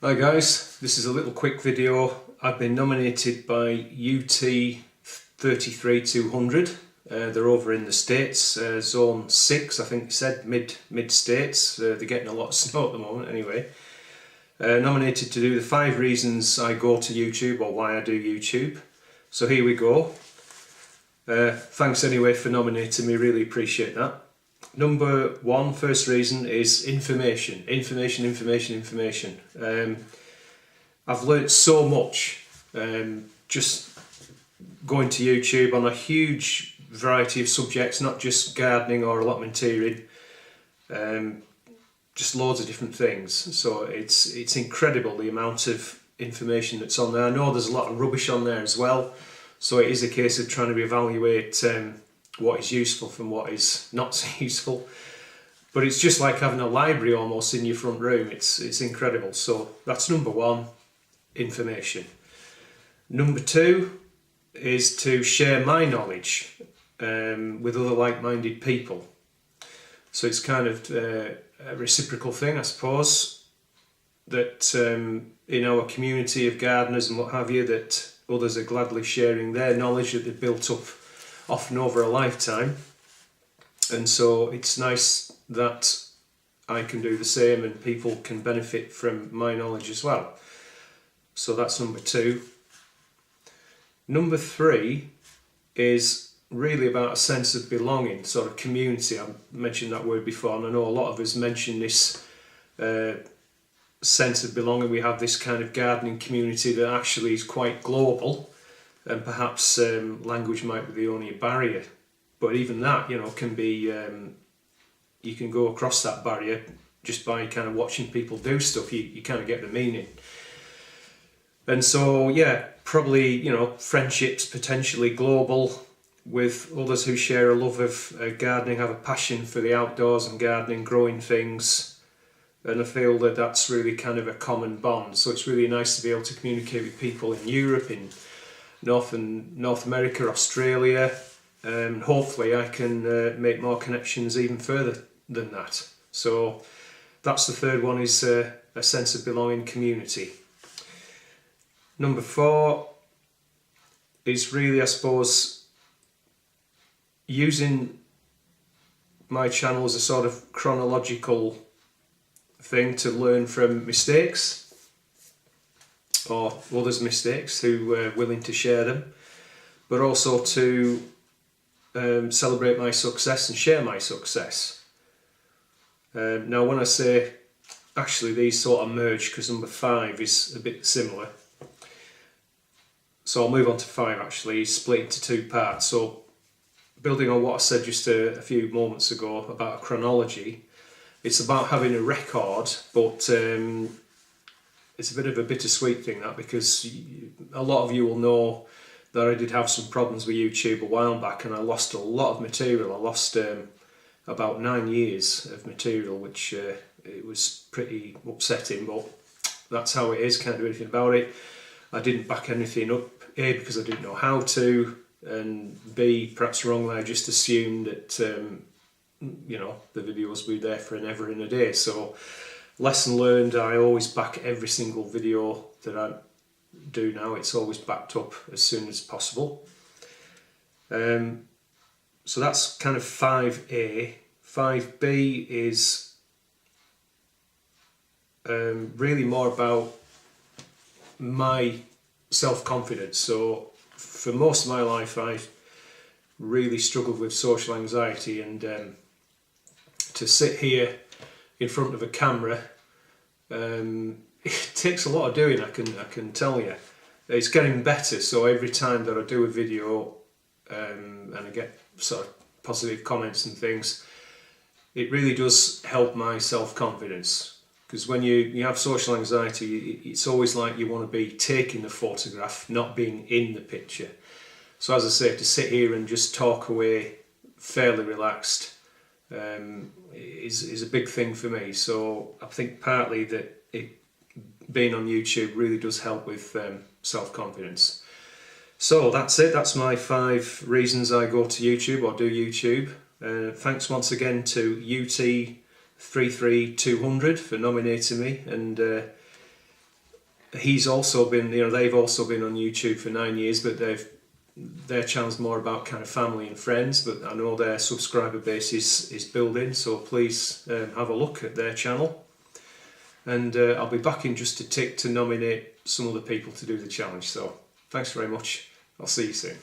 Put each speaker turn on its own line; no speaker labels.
Hi guys, this is a little quick video. I've been nominated by UT 33200. They're over in the States, zone 6 I think they said, mid states. They're getting a lot of snow at the moment anyway. Nominated to do the 5 reasons I go to YouTube, or why I do YouTube. So here we go. Thanks anyway for nominating me, really appreciate that. Number one, first reason is information. Information. I've learnt so much just going to YouTube on a huge variety of subjects, not just gardening or allotmenteering, just loads of different things. So it's incredible the amount of information that's on there. I know there's a lot of rubbish on there as well, so it is a case of trying to evaluate what is useful from what is not so useful. But it's just like having a library almost in your front room. It's incredible. So that's number one, information. Number two is to share my knowledge with other like-minded people. So it's kind of a reciprocal thing, I suppose, that in our community of gardeners and what have you, that others are gladly sharing their knowledge that they've built up often over a lifetime. And so it's nice that I can do the same and people can benefit from my knowledge as well. So that's number two. Number three is really about a sense of belonging, sort of community. I've mentioned that word before, and I know a lot of us mention this sense of belonging. We have this kind of gardening community that actually is quite global, and perhaps language might be the only barrier. But even that, can be, you can go across that barrier just by kind of watching people do stuff. You kind of get the meaning. And so, yeah, probably, friendships potentially global with others who share a love of gardening, have a passion for the outdoors and gardening, growing things. And I feel that that's really kind of a common bond. So it's really nice to be able to communicate with people in Europe, in North America, Australia. Hopefully I can make more connections even further than that. So that's the third one, is a sense of belonging, community. Number four is really, I suppose, using my channel as a sort of chronological thing to learn from mistakes or others' mistakes who are willing to share them, but also to celebrate my success and share my success. Now when I say, actually these sort of merge because number five is a bit similar. So I'll move on to five actually, split into two parts. So building on what I said just a few moments ago about a chronology, it's about having a record, but it's a bit of a bittersweet thing, that, because a lot of you will know that I did have some problems with YouTube a while back, and I lost a lot of material. I lost about 9 years of material, which it was pretty upsetting, but that's how it is, can't do anything about it. I didn't back anything up, A, because I didn't know how to, and B, perhaps wrongly, I just assumed that the videos would be there for an ever and a day. So lesson learned, I always back every single video that I do now. It's always backed up as soon as possible. So that's kind of 5A. 5B is really more about my self-confidence. So for most of my life I really struggled with social anxiety, and to sit here in front of a camera, it takes a lot of doing, I can tell you. It's getting better, so every time that I do a video and I get sort of positive comments and things, it really does help my self-confidence. Because when you have social anxiety, it's always like you want to be taking the photograph, not being in the picture. So as I say, to sit here and just talk away fairly relaxed is a big thing for me. So I think partly that being on YouTube really does help with self-confidence. So that's it, that's my 5 reasons I go to YouTube or do YouTube. Thanks once again to UT 33200 for nominating me, and he's also been, they've also been on YouTube for 9 years, but their channel's more about kind of family and friends, but I know their subscriber base is building, so please have a look at their channel. And I'll be back in just a tick to nominate some other people to do the challenge. So thanks very much. I'll see you soon.